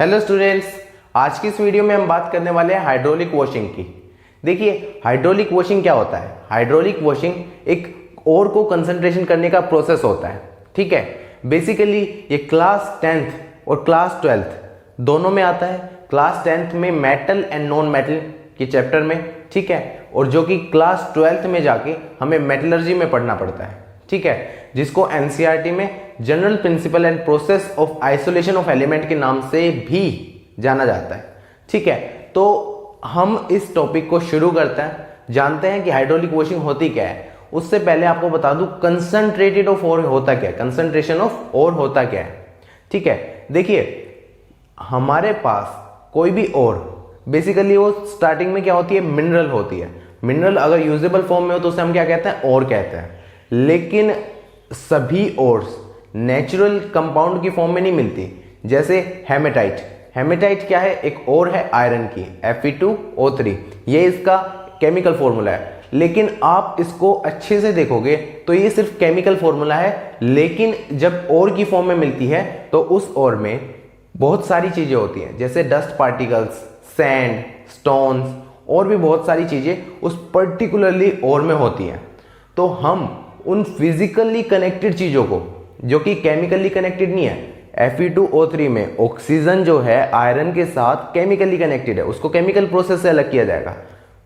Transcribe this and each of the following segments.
Hello students, आज की इस वीडियो में हम बात करने वाले हैं हाइड्रोलिक वॉशिंग की। देखिए, हाइड्रोलिक वॉशिंग क्या होता है। हाइड्रोलिक वॉशिंग एक ओर को कंसंट्रेशन करने का प्रोसेस होता है। ठीक है, बेसिकली ये क्लास 10th और क्लास 12th दोनों में आता है। क्लास 10th में मेटल एंड नॉन मेटल के चैप्टर में, ठीक है, और जो कि क्लास 12th में जाके हमें मेटलर्जी में पढ़ना पड़ता है। ठीक है, जिसको एनसीईआरटी में general principle and process of isolation of element के नाम से भी जाना जाता है। ठीक है, तो हम इस टॉपिक को शुरू करते हैं, जानते हैं कि हाइड्रोलिक वॉशिंग होती क्या है। उससे पहले आपको बता दूं कंसंट्रेटेड ऑफ ओर होता क्या है, कंसंट्रेशन ऑफ ओर होता क्या है। ठीक है, देखिए हमारे पास कोई भी ओर बेसिकली वो स्टार्टिंग में क्या होती है, मिनरल होती है। मिनरल अगर यूजेबल फॉर्म में हो तो उसे हम क्या कहते हैं, ओर कहते हैं। लेकिन सभी ओर्स नेचुरल कंपाउंड की फॉर्म में नहीं मिलती। जैसे हेमेटाइट, हेमेटाइट क्या है, एक और है आयरन की Fe2O3, ये इसका केमिकल फॉर्मूला है। लेकिन आप इसको अच्छे से देखोगे तो ये सिर्फ केमिकल फॉर्मूला है, लेकिन जब ओर की फॉर्म में मिलती है तो उस ओर में बहुत सारी चीजें होती हैं, जैसे डस्ट पार्टिकल्स, सैंड, स्टोन्स और भी बहुत सारी चीजें उस पर्टिकुलरली ओर में होती हैं। तो हम उन फिजिकली कनेक्टेड चीजों को, जो कि केमिकली कनेक्टेड नहीं है, Fe2O3 में ऑक्सीजन जो है आयरन के साथ केमिकली कनेक्टेड है, उसको केमिकल प्रोसेस से अलग किया जाएगा,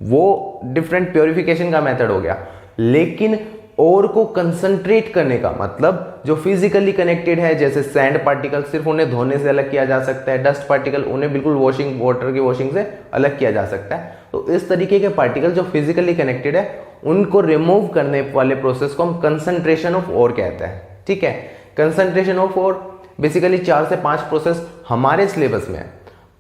वो डिफरेंट प्योरिफिकेशन का मेथड हो गया। लेकिन और को कंसंट्रेट करने का मतलब जो फिजिकली कनेक्टेड है, जैसे सैंड पार्टिकल, सिर्फ उन्हें धोने से अलग किया जा सकता है। डस्ट पार्टिकल उन्हें बिल्कुल वॉशिंग, वाटर की वॉशिंग से अलग किया जा सकता है। तो इस तरीके के पार्टिकल जो फिजिकली कनेक्टेड है, उनको रिमूव करने वाले प्रोसेस को हम कंसंट्रेशन ऑफ ओर कहते हैं। ठीक है, कंसंट्रेशन ऑफ ओर बेसिकली 4 से 5 प्रोसेस हमारे सिलेबस में है।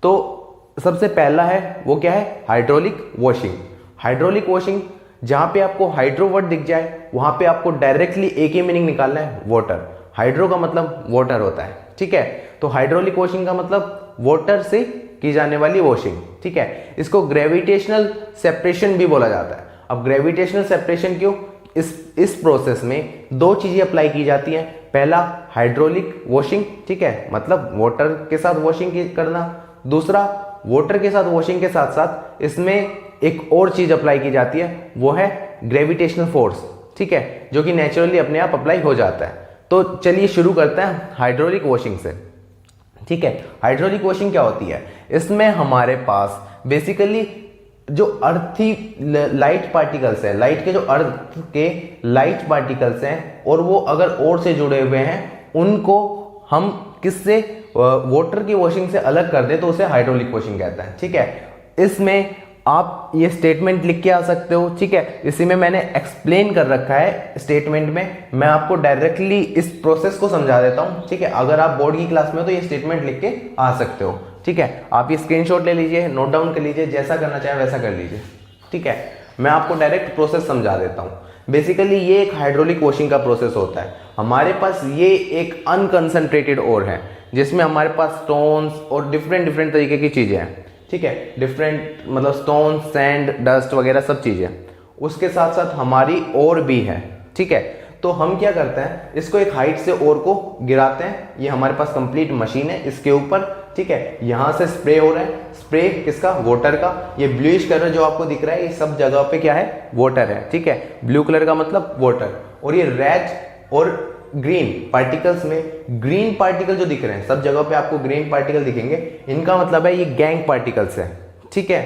तो सबसे पहला है वो क्या है, हाइड्रोलिक वॉशिंग। हाइड्रोलिक वॉशिंग, जहां पे आपको हाइड्रो वर्ड दिख जाए वहां पे आपको डायरेक्टली एक ही मीनिंग निकालना है, वाटर। हाइड्रो का मतलब वाटर होता है। ठीक है, तो हाइड्रोलिक वॉशिंग का मतलब वाटर से की जाने वाली वॉशिंग। ठीक है, इसको ग्रेविटेशनल सेपरेशन भी बोला जाता है। अब ग्रेविटेशनल सेपरेशन क्यों, इस प्रोसेस में दो चीजें अप्लाई की जाती हैं। पहला हाइड्रोलिक वॉशिंग, ठीक है, मतलब वाटर के साथ वॉशिंग करना। दूसरा, वाटर के साथ वॉशिंग के साथ साथ इसमें एक और चीज अप्लाई की जाती है, वो है ग्रेविटेशनल फोर्स। ठीक है, जो कि नेचुरली अपने आप अप्लाई हो जाता है। तो चलिए शुरू करते हैं हाइड्रोलिक वॉशिंग से। ठीक है, हाइड्रोलिक वॉशिंग क्या होती है, इसमें हमारे पास बेसिकली जो अर्थी लाइट पार्टिकल्स है, लाइट के जो अर्थ के लाइट पार्टिकल्स हैं, और वो अगर और से जुड़े हुए हैं, उनको हम किससे, वाटर की वॉशिंग से अलग कर दे तो उसे हाइड्रोलिक वॉशिंग कहते हैं। ठीक है, इसमें आप ये स्टेटमेंट लिख के आ सकते हो। ठीक है, इसी में मैंने एक्सप्लेन कर रखा है स्टेटमेंट में, मैं आपको डायरेक्टली इस प्रोसेस को समझा देता हूं। ठीक है, अगर आप बोर्ड की क्लास में हो तो ये स्टेटमेंट लिख के आ सकते हो। ठीक है, आप ये स्क्रीनशॉट ले लीजिए, नोट डाउन कर लीजिए, जैसा करना चाहे वैसा कर लीजिए। ठीक है, मैं आपको डायरेक्ट प्रोसेस समझा देता हूं। बेसिकली ये एक हाइड्रोलिक वॉशिंग का प्रोसेस होता है। हमारे पास ये एक अनकंसंट्रेटेड ओर है, जिसमें हमारे पास स्टोन्स और डिफरेंट तरीके की चीजें हैं। ठीक है, डिफरेंट मतलब स्टोन, सैंड, डस्ट वगैरह सब चीजें। उसके साथ साथ हमारी ओर भी है। ठीक है, तो हम क्या करते हैं, इसको एक हाइट से ओर को गिराते हैं। ये हमारे पास कंप्लीट मशीन है इसके ऊपर। ठीक है, यहां से स्प्रे हो रहा है, स्प्रे किसका, वाटर का। ये ब्लूइश कलर जो आपको दिख रहा है, ये सब जगह पे क्या है, वाटर है। ठीक है, ब्लू कलर का मतलब वाटर, और ये रेड और ग्रीन पार्टिकल्स में, ग्रीन पार्टिकल जो दिख रहे हैं, सब जगह पे आपको ग्रीन पार्टिकल दिखेंगे, इनका मतलब है ये गैंग पार्टिकल्स है। ठीक है,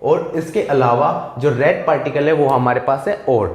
और इसके अलावा जो रेड पार्टिकल है वो हमारे पास है ओर।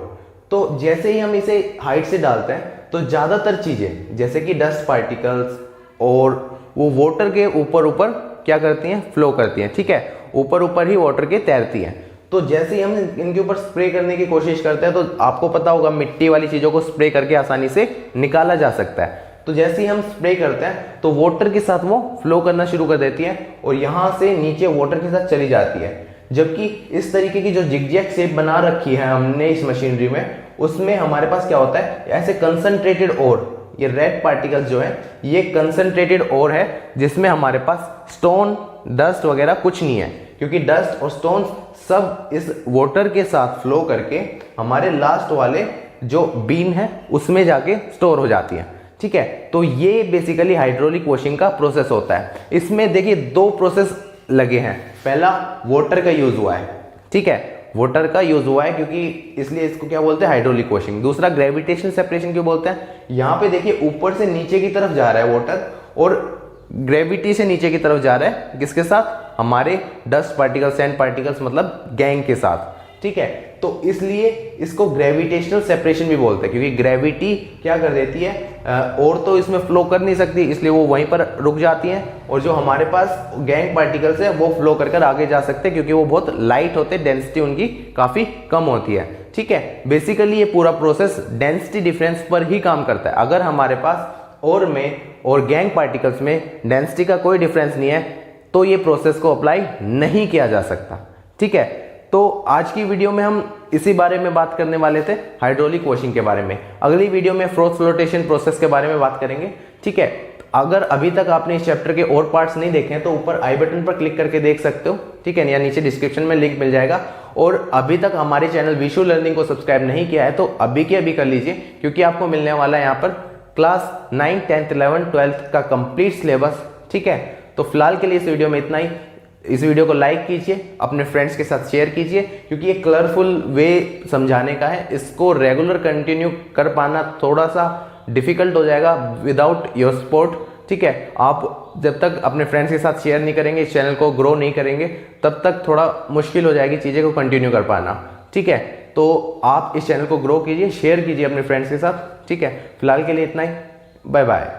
तो जैसे ही हम इसे हाइट से डालते हैं तो ज्यादातर चीजें जैसे कि डस्ट पार्टिकल्स और वो वाटर के ऊपर ऊपर क्या करती हैं, फ्लो करती हैं। ठीक है, ऊपर ही वाटर के तैरती हैं। तो जैसे ही हम इनके ऊपर स्प्रे करने की कोशिश करते हैं, तो आपको पता होगा मिट्टी वाली चीजों को स्प्रे करके आसानी से निकाला जा सकता है। तो जैसे ही हम स्प्रे करते हैं तो वाटर के साथ वो फ्लो करना शुरू कर देती है, और यहां से नीचे वाटर के साथ चली जाती है। जबकि इस तरीके की जो जिगजैग शेप बना रखी है हमने इस मशीनरी में, उसमें हमारे पास क्या होता है, ऐसे कंसंट्रेटेड ओर, ये रेड पार्टिकल्स जो है ये कंसंट्रेटेड ओर है, जिसमें हमारे पास स्टोन, डस्ट वगैरह कुछ नहीं है, क्योंकि डस्ट और स्टोन्स सब इस वाटर के साथ फ्लो करके हमारे लास्ट वाले जो बीन है उसमें जाके स्टोर हो जाती है। ठीक है। तो ये बेसिकली हाइड्रोलिक वॉशिंग का प्रोसेस होता है। इसमें देखिए दो प्रोसेस लगे हैं। पहला वाटर का यूज हुआ है, ठीक है, वाटर का यूज हुआ है क्योंकि इसलिए इसको क्या बोलते हैं, हाइड्रोलिक वॉशिंग। दूसरा ग्रेविटेशनल सेपरेशन क्यों बोलते हैं, यहाँ पे देखिए ऊपर से नीचे की तरफ जा रहा है वाटर और ग्रेविटी से नीचे की तरफ जा रहा है, किसके साथ, हमारे डस्ट पार्टिकल्स, सैंड पार्टिकल्स, मतलब गैंग के साथ, ठीक है। तो इसलिए इसको ग्रेविटेशनल सेपरेशन भी बोलते हैं क्योंकि ग्रेविटी क्या कर देती है, और तो इसमें फ्लो कर नहीं सकती, इसलिए वो वहीं पर रुक जाती हैं, और जो हमारे पास गैंग पार्टिकल्स है वो फ्लो कर आगे जा सकते हैं क्योंकि वो बहुत लाइट होते हैं, डेंसिटी उनकी काफी कम होती है, ठीक है। बेसिकली ये पूरा प्रोसेस डेंसिटी डिफरेंस पर ही काम करता है। अगर हमारे पास और में और गैंग पार्टिकल्स में डेंसिटी का कोई डिफरेंस नहीं है तो ये प्रोसेस को अप्लाई नहीं किया जा सकता, ठीक है। तो आज की वीडियो में हम इसी बारे में बात करने वाले थे, हाइड्रोलिक वॉशिंग के बारे में। अगली वीडियो में फ्रोथ फ्लोटेशन प्रोसेस के बारे में बात करेंगे, ठीक है। अगर अभी तक आपने इस चैप्टर के और पार्ट्स नहीं देखे हैं तो ऊपर आई बटन पर क्लिक करके देख सकते हो, ठीक है, या नीचे डिस्क्रिप्शन में लिंक मिल जाएगा। और अभी तक हमारे चैनल विशु लर्निंग को सब्सक्राइब नहीं किया है तो अभी के अभी कर लीजिए क्योंकि आपको मिलने वाला है यहाँ पर क्लास 9, 10th, 11th, 12th का कंप्लीट सिलेबस, ठीक है। तो फिलहाल के लिए इस वीडियो में इतना ही। इस वीडियो को लाइक कीजिए, अपने फ्रेंड्स के साथ शेयर कीजिए क्योंकि ये कलरफुल वे समझाने का है। इसको रेगुलर कंटिन्यू कर पाना थोड़ा सा डिफिकल्ट हो जाएगा विदाउट योर सपोर्ट, ठीक है। आप जब तक अपने फ्रेंड्स के साथ शेयर नहीं करेंगे, इस चैनल को ग्रो नहीं करेंगे, तब तक थोड़ा मुश्किल हो जाएगी चीज़ें को कंटिन्यू कर पाना, ठीक है। तो आप इस चैनल को ग्रो कीजिए, शेयर कीजिए अपने फ्रेंड्स के साथ, ठीक है। फिलहाल के लिए इतना ही, बाय बाय।